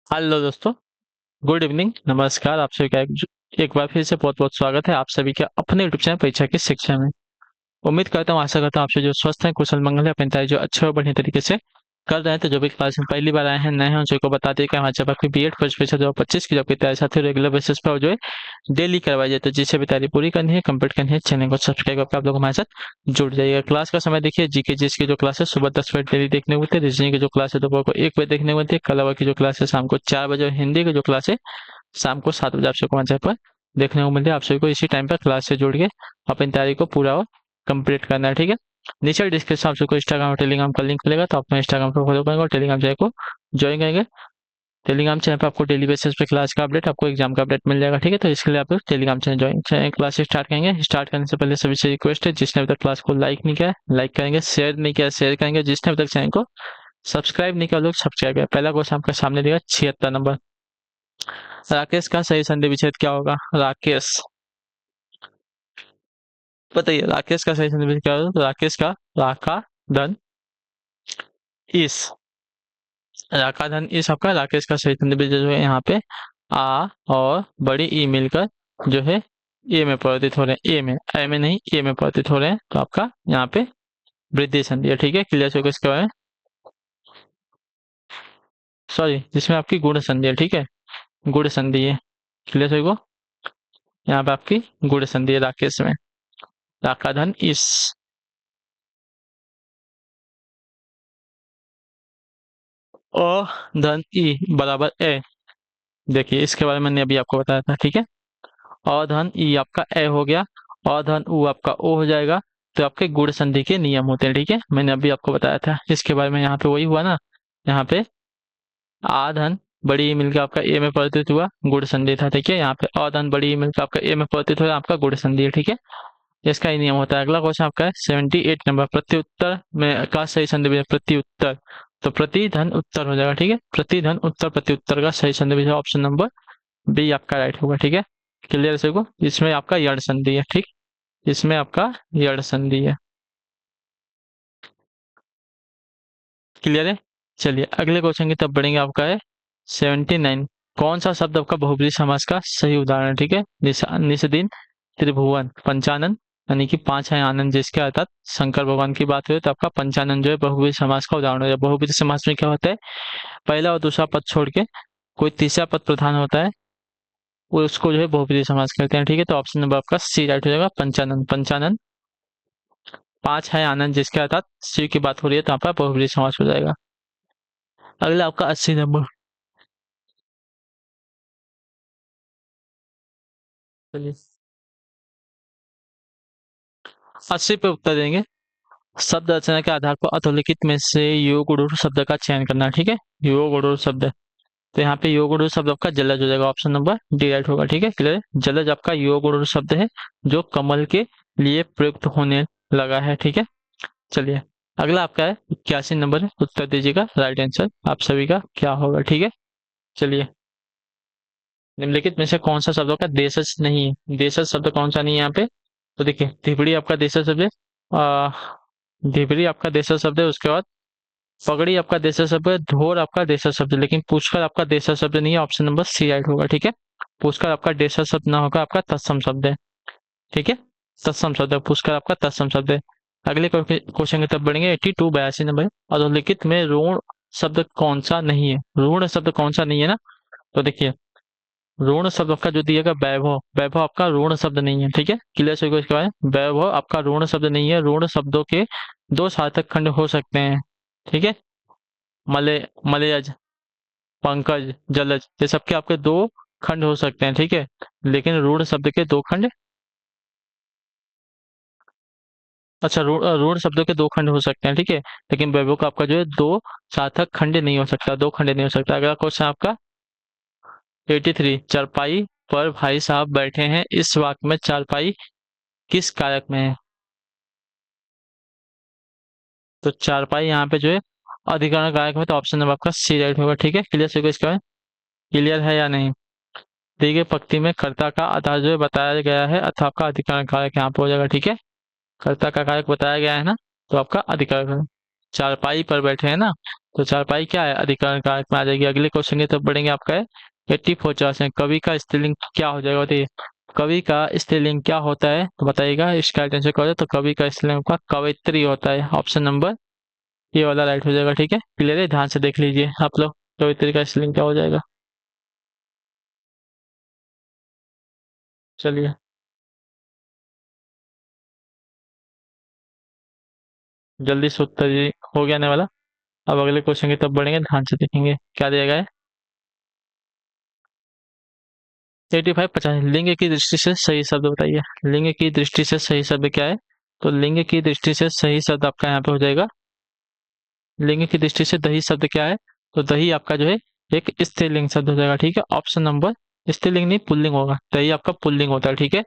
Hello दोस्तों। Good evening, नमस्कार। आप सभी का एक बार फिर से बहुत बहुत स्वागत है आप सभी के अपने यूट्यूब चैनल परीक्षा की शिक्षा में। उम्मीद करता हूँ, आशा करता हूँ आप सभी जो स्वस्थ हैं, कुशल मंगल है, अपनी तैयारी जो अच्छे और बढ़िया तरीके से कर रहे हैं। तो जो भी क्लास में पहली बार आए हैं, नए हैं, उन सभी को बता दें कि हमारे जब आपकी बी एड फर्स्ट परीक्षा 2025 की जॉब की तैयारी साथ ही रेगुलर बेसिस पर जो है डेली करवाई जाए। तो जिसे भी तैयारी पूरी करनी है, कंप्लीट करनी है, चैनल को सब्सक्राइब करके आप लोग हमारे साथ जुड़ जाइएगा। क्लास का समय देखिए, जीके जीएस की जो क्लास है सुबह 10 बजे डेली देखने होते हैं, रीजनिंग की जो क्लास है दोपहर को 1 बजे देखने होती है, कल आवर की जो क्लास है शाम को 4 बजे, और हिंदी की जो क्लास है शाम को 7 बजे आप सबको मंच पर देखने को मिलते हैं। आप सभी को इसी टाइम पर क्लास से जुड़ के अपनी तैयारी को पूरा और कंप्लीट करना है, ठीक है। नीचे डिस्क्रिप्शन आप सबको इंस्टाग्राम और टेलीग्राम का लिंक मिलेगा, तो आप इंस्टाग्राम पर फॉलो करेंगे और टेलीग्राम चैनल को ज्वाइन करेंगे। टेलीग्राम चैनल पर आपको डेली बेसिस पे क्लास का अपडेट, आपको एग्जाम का अपडेट मिल जाएगा, ठीक है। तो इसके लिए आप लोग Telegram channel join class start करेंगे। स्टार्ट करने से पहले सभी से रिक्वेस्ट है, जिसने अभी तक क्लास को लाइक नहीं किया है लाइक करेंगे, शेयर नहीं किया शेयर करेंगे, जिसने अभी तक चैनल को सब्सक्राइब नहीं किया लोग सब्सक्राइब करें। पहला क्वेश्चन आपके सामने दिया 76 नंबर। राकेश का सही संधि विच्छेद क्या होगा? राकेश, बताइए राकेश का सही संधि विच्छेद क्या होगा? तो राकेश का राका धन इस, राका धन इस आपका राकेश का सही संधि विच्छेद जो है यहाँ पे आ और बड़ी ई मिलकर जो है ए में परिवर्तित हो रहे हैं, ए में, ए में नहीं ए में परिवर्तित हो रहे हैं। तो आपका यहाँ पे वृद्धि संधि है, ठीक है। क्लियर से किसके बारे में, सॉरी, जिसमें आपकी गुण संधि है, ठीक है। गुण संधि है, क्लियर से को यहाँ पे आपकी गुण संधि है राकेश में, राका धन इस। अ धन ई बराबर ए, देखिए इसके बारे में मैंने अभी आपको बताया था, ठीक है। अ धन ई आपका ए हो गया, अ धन उ आपका ओ हो जाएगा। तो आपके गुण संधि के नियम होते हैं, ठीक है। मैंने अभी आपको बताया था इसके बारे में, यहाँ पे वही हुआ ना। यहाँ पे आ धन बड़ी ई मिलकर आपका ए में परिवर्तित हुआ, गुण संधि था, ठीक है। यहाँ पे अ धन बड़ी ई मिलकर आपका ए में परिवर्तित हुआ, आपका गुण संधि है, ठीक है। इसका ही नियम होता है। अगला क्वेश्चन आपका है 78 नंबर। प्रत्युत्तर में का सही संधि है प्रत्युत्तर, तो प्रति धन उत्तर हो जाएगा, ठीक है। प्रति धन उत्तर प्रत्युत्तर का सही संधि है ऑप्शन नंबर बी आपका राइट होगा, ठीक है। क्लियर से को, इसमें आपका यड़ संधि है, ठीक। इसमें आपका यड़ संधि है, क्लियर है। चलिए अगले क्वेश्चन की तरफ बढ़ेंगे। आपका है 79। कौन सा शब्द आपका बहुब्रीहि समास का सही उदाहरण है? ठीक है, निस्दिन, त्रिभुवन, पंचानन, यानी कि पांच है आनंद, जिसके अर्थात शंकर भगवान की बात हुई तो आपका पंचानन जो है बहुब्रीहि समास का उदाहरण है। बहुब्रीहि समास में क्या होता है, पहला और दूसरा पद छोड़ के कोई तीसरा पद प्रधान होता है, वो उसको जो है बहुब्रीहि समास कहते हैं, ठीक है। तो ऑप्शन नंबर आपका सी राइट हो जाएगा, पंचानन। पंचानन, पांच है आनंद, जिसके अर्थात शिव की बात हो रही है तो आपका बहुब्रीहि समास हो जाएगा। अगला आपका 80 नंबर। चलिए 80 पे उत्तर देंगे। शब्द रचना के आधार पर अधोलिखित में से योग उड़ूर शब्द का चयन करना है, ठीक है। योग उड़ूर शब्द, तो यहाँ पे योग उड़ूर शब्द आपका जलज हो जाएगा, ऑप्शन नंबर डी राइट होगा, ठीक है। क्लियर, जलज आपका योग उड़ूर शब्द है जो कमल के लिए प्रयुक्त होने लगा है, ठीक है। चलिए अगला आपका है 81 नंबर है, उत्तर दीजिएगा राइट आंसर आप सभी का क्या होगा, ठीक है। चलिए, निम्नलिखित में से कौन सा शब्दों का देशज नहीं है? देशज शब्द कौन सा नहीं है यहाँ पे? तो देखिए धिबड़ी आपका देशज शब्द है, आ, धिबड़ी आपका देशज शब्द है। उसके बाद पगड़ी आपका देशज शब्द है, धोर आपका देशज शब्द है, लेकिन पुष्कर आपका देशज शब्द नहीं है, ऑप्शन नंबर सी राइट होगा, ठीक है। पुष्कर आपका देशज शब्द ना होगा, आपका तत्सम शब्द है, ठीक है। तत्सम शब्द है, पुष्कर आपका तत्सम शब्द है। अगले क्वेश्चन की तरफ बढ़ेंगे। 82 82 नंबर। अधोलिखित में ऋण शब्द कौन सा नहीं है? ऋण शब्द कौन सा नहीं है ना? तो देखिए ऋण शब्द आपका जो दिएगा वैभव, वैभव आपका ऋण शब्द नहीं है, ठीक है। क्लियर से इसके बारे में, वैभव आपका ऋण शब्द नहीं है। ऋण शब्दों के दो सार्थक खंड हो सकते हैं, ठीक है। मले, मलयज, पंकज, जलज, ये सबके आपके दो खंड हो सकते हैं, ठीक है। लेकिन ऋण शब्द के दो खंड, अच्छा ऋण शब्दों के दो खंड हो सकते हैं, ठीक है। लेकिन वैभव का आपका जो है दो सार्थक खंड नहीं हो सकता, दो खंड नहीं हो सकता। अगला क्वेश्चन आपका 83। चारपाई पर भाई साहब बैठे हैं, इस वाक्य में चारपाई किस कारक में है? तो चारपाई यहाँ पे जो है अधिकरण कारक में, तो ऑप्शन नंबर आपका सी राइट होगा, ठीक है। क्लियर से इसका है, क्लियर है या नहीं? दी गई पंक्ति में कर्ता का आधार जो है बताया गया है अथवा आपका अधिकरण कारक यहाँ पे हो जाएगा, ठीक है। कर्ता का कारक बताया गया है ना, तो आपका अधिकरण, चारपाई पर बैठे हैं ना, तो चारपाई क्या है, अधिकरण कारक में आ जाएगी। अगले क्वेश्चन की तरफ बढ़ेंगे, आपका है 84 में कवि का स्त्रीलिंग क्या हो जाएगा बताइए। कवि का स्त्रीलिंग क्या होता है तो बताइएगा, इसका आंसर क्या हो जाए, तो कवि का स्त्रीलिंग का कवयित्री होता है। ऑप्शन नंबर ये वाला राइट हो जाएगा। ठीक है, क्लियर है, ध्यान से देख लीजिए आप लोग, कवयित्री का स्त्रीलिंग क्या हो जाएगा। चलिए, जल्दी से उत्तर जी हो गया आने वाला। अब अगले क्वेश्चन की तरफ बढ़ेंगे, ध्यान से देखेंगे क्या दिया गया है। 85 50 लिंग की दृष्टि से सही शब्द बताइए। लिंग की दृष्टि से सही शब्द क्या है, तो लिंग की दृष्टि से सही शब्द आपका यहाँ पे हो जाएगा, लिंग की दृष्टि से दही शब्द क्या है, तो दही आपका जो है एक स्त्रीलिंग शब्द हो जाएगा। ठीक है, ऑप्शन नंबर, स्त्रीलिंग नहीं पुल्लिंग होगा, दही आपका पुल्लिंग होता है। ठीक है,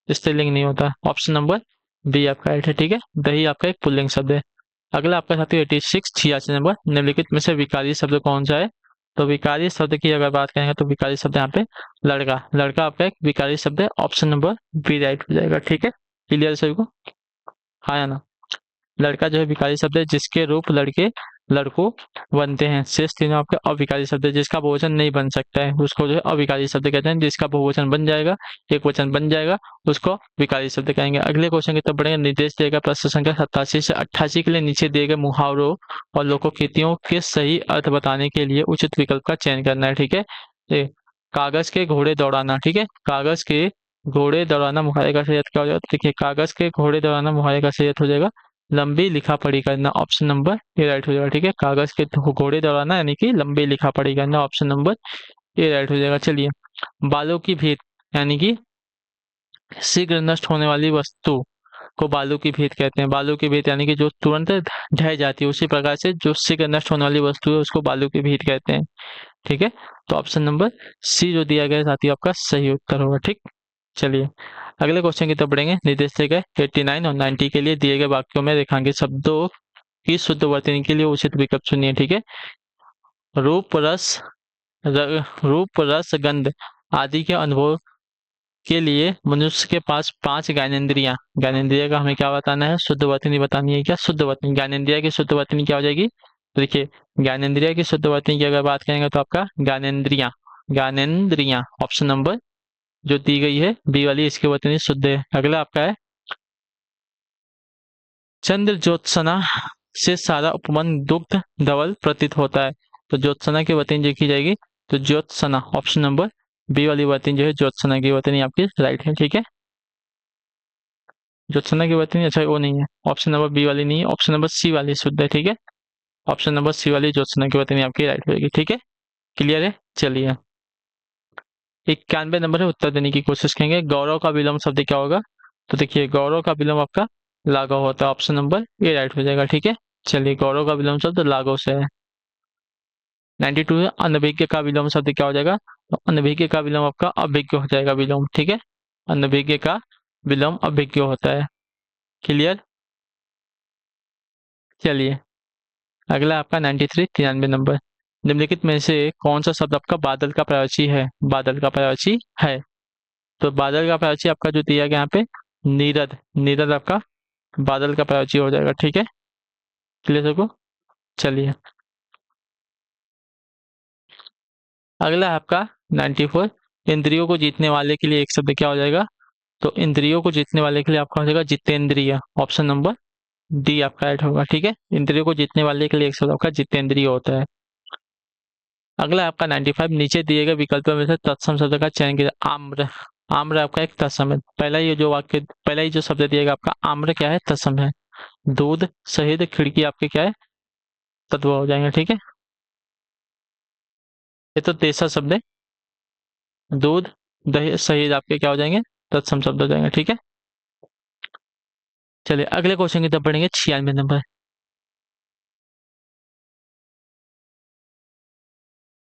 स्त्रीलिंग नहीं होता। ऑप्शन नंबर बी आपका राइट है। ठीक है, दही आपका एक पुल्लिंग शब्द है। अगला आपका साथी 86 86 नंबर, निम्नलिखित में से विकारी शब्द कौन सा है। तो विकारी शब्द की अगर बात करेंगे तो विकारी शब्द यहाँ पे लड़का, लड़का आपका एक विकारी शब्द है। ऑप्शन नंबर बी राइट हो जाएगा। ठीक है, क्लियर सभी को, हाँ या ना। लड़का जो है विकारी शब्द है, जिसके रूप लड़के लड़कों बनते हैं। शेष तीनों आपके अविकारी शब्द है, जिसका बहुवचन नहीं बन सकता है उसको जो है अविकारी शब्द कहते हैं। जिसका बहुवचन बन जाएगा, एक वचन बन जाएगा, उसको विकारी शब्द कहेंगे। अगले क्वेश्चन की तरफ बढ़ेंगे। निर्देश दिएगा प्रश्न संख्या 87 से 88 के लिए नीचे दिए गए मुहावरों और लोकोक्तियों के सही अर्थ बताने के लिए उचित विकल्प का चयन करना है। ठीक है, ये कागज के घोड़े दौड़ाना। ठीक है, कागज के घोड़े दौड़ाना मुहावरे का सही अर्थ क्या हो जाएगा, देखिए कागज के घोड़े दौड़ाना मुहावरे का सही अर्थ हो जाएगा लंबी लिखा पढ़ी करना। ऑप्शन नंबर ए राइट हो जाएगा। ठीक है, कागज के घोड़े दौड़ाना यानी कि लंबी लिखा पढ़ी करना। ऑप्शन नंबर ए राइट हो जाएगा। चलिए, बालों की भीत यानी कि शीघ्र नष्ट होने वाली वस्तु को बालू की भीत कहते हैं। बालू की भीत यानी कि जो तुरंत ढह जाती है, उसी प्रकार से जो शीघ्र नष्ट होने वाली वस्तु है उसको बालू की भीत कहते हैं। ठीक है, तो ऑप्शन नंबर सी जो दिया गया है साथी आपका सही उत्तर होगा। ठीक, चलिए अगले क्वेश्चन की तरफ बढ़ेंगे। निर्देश दिए गए 89 और 90 के लिए दिए गए वाक्यों में रेखांकित शब्दों की शुद्ध वर्तनी के लिए उचित विकल्प चुनिए। ठीक है, रूप रस रूप रस गंध आदि के अनुभव के लिए मनुष्य के पास 5 ज्ञानेंद्रियां, ज्ञानेंद्रिय का हमें क्या बताना है, शुद्ध वर्तनी बतानी है। क्या शुद्ध वर्तनी, ज्ञानेंद्रिय की शुद्ध वर्तनी क्या हो जाएगी, तो देखिए ज्ञानेंद्रिय की शुद्ध वर्तनी की अगर बात करेंगे तो आपका ज्ञानेंद्रियां, ज्ञानेंद्रियां ऑप्शन नंबर जो दी गई है बी वाली, इसकी वर्तनी शुद्ध है। अगला आपका है चंद्र ज्योत्सना से सारा उपवन दुग्ध धवल प्रतीत होता है। तो ज्योत्सना की वर्तनी देखी जाएगी, तो ज्योत्सना ऑप्शन नंबर बी वाली वर्तनी जो है ज्योत्सना की वर्तनी आपकी राइट है। ठीक है, ज्योत्सना की वर्तनी अच्छा वो नहीं है, ऑप्शन नंबर बी वाली नहीं है, ऑप्शन नंबर सी वाली शुद्ध है। ठीक है, ऑप्शन नंबर सी वाली ज्योत्सना की वर्तनी आपकी राइट होगी। ठीक है, क्लियर है। चलिए 91 नंबर है, उत्तर देने की कोशिश करेंगे। गौरव का विलोम शब्द क्या होगा, तो देखिए गौरव का विलोम आपका लाघव होता है। ऑप्शन नंबर ए राइट हो जाएगा। ठीक है, चलिए गौरव का विलोम शब्द लाघव से है। 92 है, अनभिज्ञ का विलोम शब्द क्या हो जाएगा, तो अनभिज्ञ का विलोम आपका अभिज्ञ हो जाएगा विलोम। ठीक है, अनभिज्ञ का विलोम अभिज्ञ होता है। क्लियर, चलिए अगला आपका 93 93 नंबर, निम्नलिखित में से कौन सा शब्द आपका बादल का पर्यायवाची है, बादल का पर्यायवाची है। तो बादल का पर्यायवाची आपका जो दिया गया यहाँ पे नीरद, नीरद आपका बादल का पर्यायवाची हो जाएगा। ठीक है, क्लियर सबको। चलिए अगला है आपका 94, इंद्रियों को जीतने वाले के लिए एक शब्द क्या हो जाएगा, तो इंद्रियों को जीतने वाले के लिए आपका हो जाएगा जितेंद्रिय। ऑप्शन नंबर डी आपका राइट होगा। ठीक है, इंद्रियों को जीतने वाले के लिए एक शब्द आपका जितेंद्रिय होता है। अगला आपका 95, नीचे दिए गए विकल्पों में से तत्सम शब्द का चयन कीजिए। आम्र, आम्र आपका एक तत्सम है। पहला ये जो वाक्य, पहला ही जो शब्द दिएगा आपका आम्र क्या है, तत्सम है। दूध शहीद खिड़की आपके क्या है, तत्व हो जाएंगे। ठीक है, ये तो तेसरा शब्द है। दूध दही शहीद आपके क्या हो जाएंगे, तत्सम शब्द हो जाएंगे। ठीक है, चलिए अगले क्वेश्चन की तरफ बढ़ेंगे। 96 नंबर,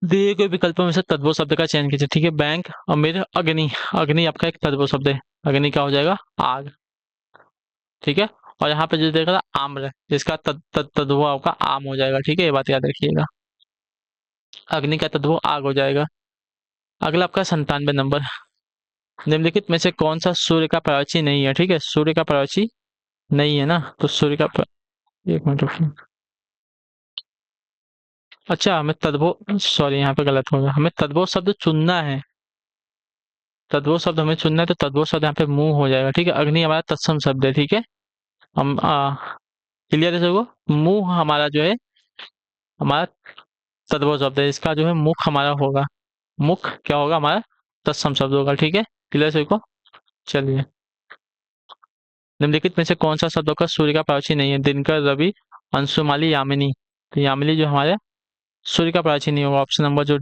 दिए गए विकल्पों में से तद्भव शब्द का चयन कीजिए। ठीक है, बैंक अमीर अग्नि, अग्नि आपका एक तद्भव शब्द है, अग्नि क्या हो जाएगा आग। ठीक है, और यहाँ पे जो देखा था आम्र, जिसका तद्भव आपका आम हो जाएगा। ठीक है, ये बात याद रखिएगा, अग्नि का तद्भव आग हो जाएगा। अगला आपका 97 नंबर, निम्नलिखित में से कौन सा सूर्य का पर्यायवाची नहीं है। ठीक है, सूर्य का पर्यायवाची नहीं है ना, तो सूर्य का एक मिनट रुकिए। अच्छा, हमें तद्भव, सॉरी यहाँ पे गलत हो गया, हमें तद्भव शब्द चुनना है। तद्भव शब्द हमें चुनना है, तो तद्भव शब्द यहाँ पे मुंह हो जाएगा, ठीक है। अग्नि हमारा तत्सम शब्द है, ठीक है। हम क्लियर है सबको। मुंह हमारा जो है, हमारा तद्भव शब्द है, इसका जो है मुख हमारा होगा। मुख क्या होगा हमारा? तत्सम शब्द होगा, ठीक है। क्लियर सबको। चलिए, निम्नलिखित में से कौन सा शब्दों का सूर्य का प्राची नहीं है? दिनकर, रवि, अंशुमाली, यामिनी। तो यामिनी जो हमारे सूर्य का प्राची नहीं होगा। ऑप्शन नंबर जो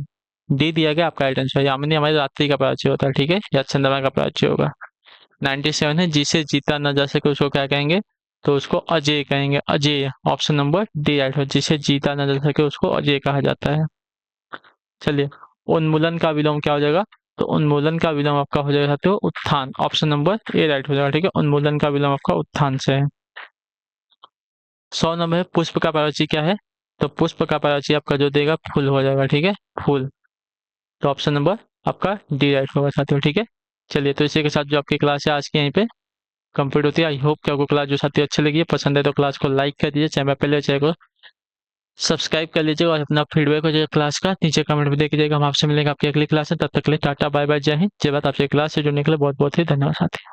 डी दिया गया आपका राइट आंसर। यामिनी हमारी रात्रि का प्राची होता है, ठीक है, या चंद्रमा का प्राची होगा। 97 है, जिसे जीता न जा सके उसको क्या कहेंगे? तो उसको अजय कहेंगे, Ajay. Option number D right हो, जिसे जीता न जा सके उसको अजय कहा जाता है। चलिए, उन्मूलन का विलोम क्या हो जाएगा? तो उन्मूलन का विलोम आपका हो जाएगा तो उत्थान। ऑप्शन नंबर ए राइट हो जाएगा, ठीक है। उन्मूलन का विलोम आपका उत्थान से है। 100 नंबर है, पुष्प का प्राची क्या है? तो पुष्प का प्राची आपका जो देगा फूल हो जाएगा, ठीक है, फूल। तो ऑप्शन नंबर आपका डी राइट होगा साथियों, ठीक है। चलिए, तो इसी के साथ जो आपकी क्लास है आज की यहीं पे कंप्लीट होती है। आई होप कि आपको क्लास जो साथी अच्छी लगी है, पसंद है तो क्लास को लाइक कर दीजिए, चैनल पहले चैनल को सब्सक्राइब कर लीजिए और अपना फीडबैक हो जाएगा क्लास का नीचे कमेंट में दे दीजिएगा। हम आपसे मिलेंगे आपकी अगली क्लास में, तब तक के लिए टाटा बाय बाय, जय हिंद, जय भारत। आपसे क्लास से जुड़ने के लिए बहुत बहुत ही धन्यवाद साथी।